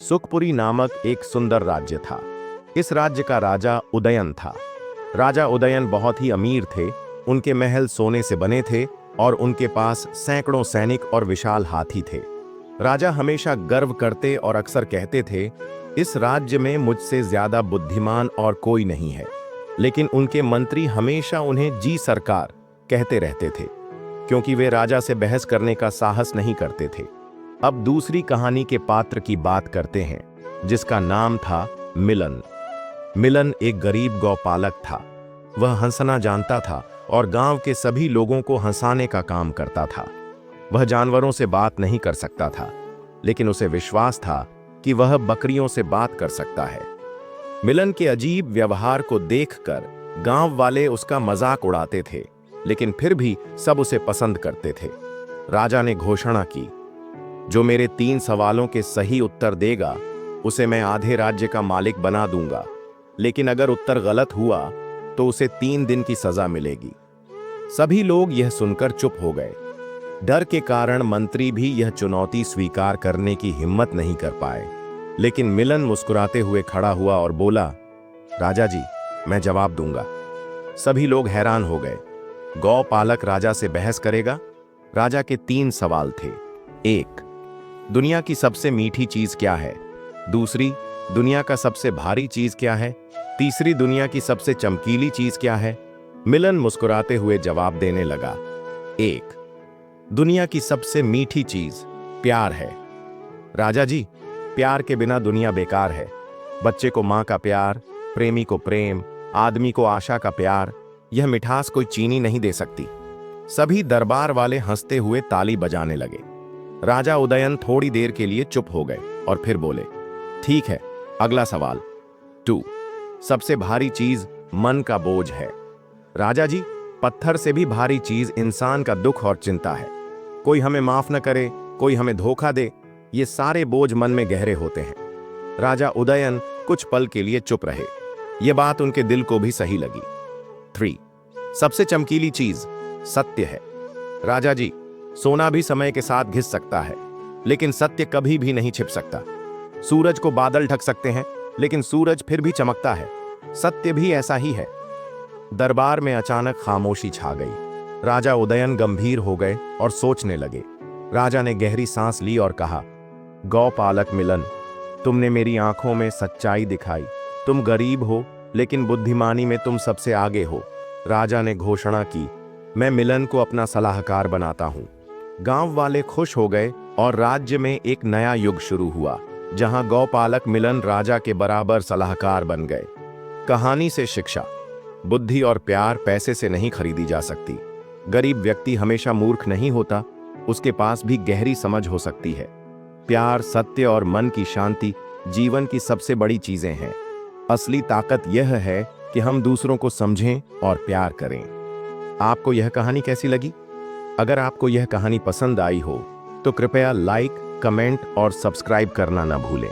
सुखपुरी नामक एक सुंदर राज्य था। इस राज्य का राजा उदयन था। राजा उदयन बहुत ही अमीर थे। उनके महल सोने से बने थे और उनके पास सैकड़ों सैनिक और विशाल हाथी थे। राजा हमेशा गर्व करते और अक्सर कहते थे, इस राज्य में मुझसे ज्यादा बुद्धिमान और कोई नहीं है। लेकिन उनके मंत्री हमेशा उन्हें जी सरकार कहते रहते थे, क्योंकि वे राजा से बहस करने का साहस नहीं करते थे। अब दूसरी कहानी के पात्र की बात करते हैं, जिसका नाम था मिलन। मिलन एक गरीब गौपालक था। वह हंसना जानता था और गांव के सभी लोगों को हंसाने का काम करता था। वह जानवरों से बात नहीं कर सकता था, लेकिन उसे विश्वास था कि वह बकरियों से बात कर सकता है। मिलन के अजीब व्यवहार को देखकर गांव वाले उसका मजाक उड़ाते थे, लेकिन फिर भी सब उसे पसंद करते थे। राजा ने घोषणा की, जो मेरे 3 सवालों के सही उत्तर देगा उसे मैं आधे राज्य का मालिक बना दूंगा, लेकिन अगर उत्तर गलत हुआ तो उसे 3 दिन की सजा मिलेगी। सभी लोग यह सुनकर चुप हो गए। डर के कारण मंत्री भी यह चुनौती स्वीकार करने की हिम्मत नहीं कर पाए। लेकिन मिलन मुस्कुराते हुए खड़ा हुआ और बोला, राजा जी, मैं जवाब दूंगा। सभी लोग हैरान हो गए। गौपालक राजा से बहस करेगा? राजा के 3 सवाल थे। 1, दुनिया की सबसे मीठी चीज क्या है? दूसरी, दुनिया का सबसे भारी चीज क्या है? तीसरी, दुनिया की सबसे चमकीली चीज क्या है? मिलन मुस्कुराते हुए जवाब देने लगा, 1, दुनिया की सबसे मीठी चीज प्यार है। राजा जी, प्यार के बिना दुनिया बेकार है। बच्चे को मां का प्यार, प्रेमी को प्रेम, आदमी को आशा का प्यार, यह मिठास कोई चीनी नहीं दे सकती। सभी दरबार वाले हंसते हुए ताली बजाने लगे। राजा उदयन थोड़ी देर के लिए चुप हो गए और फिर बोले, ठीक है, अगला सवाल। 2, सबसे भारी चीज मन का बोझ है। राजा जी, पत्थर से भी भारी चीज इंसान का दुख और चिंता है। कोई हमें माफ न करे, कोई हमें धोखा दे, ये सारे बोझ मन में गहरे होते हैं। राजा उदयन कुछ पल के लिए चुप रहे। यह बात उनके दिल को भी सही लगी। 3, सबसे चमकीली चीज सत्य है। राजा जी, सोना भी समय के साथ घिस सकता है, लेकिन सत्य कभी भी नहीं छिप सकता। सूरज को बादल ढक सकते हैं, लेकिन सूरज फिर भी चमकता है। सत्य भी ऐसा ही है। दरबार में अचानक खामोशी छा गई। राजा उदयन गंभीर हो गए और सोचने लगे। राजा ने गहरी सांस ली और कहा, गौपालक मिलन, तुमने मेरी आंखों में सच्चाई दिखाई। तुम गरीब हो, लेकिन बुद्धिमानी में तुम सबसे आगे हो। राजा ने घोषणा की, मैं मिलन को अपना सलाहकार बनाता हूं। गांव वाले खुश हो गए और राज्य में एक नया युग शुरू हुआ, जहां गौपालक मिलन राजा के बराबर सलाहकार बन गए। कहानी से शिक्षा, बुद्धि और प्यार पैसे से नहीं खरीदी जा सकती। गरीब व्यक्ति हमेशा मूर्ख नहीं होता, उसके पास भी गहरी समझ हो सकती है। प्यार, सत्य और मन की शांति जीवन की सबसे बड़ी चीजें हैं। असली ताकत यह है कि हम दूसरों को समझें और प्यार करें। आपको यह कहानी कैसी लगी? अगर आपको यह कहानी पसंद आई हो तो कृपया लाइक, कमेंट और सब्सक्राइब करना न भूलें।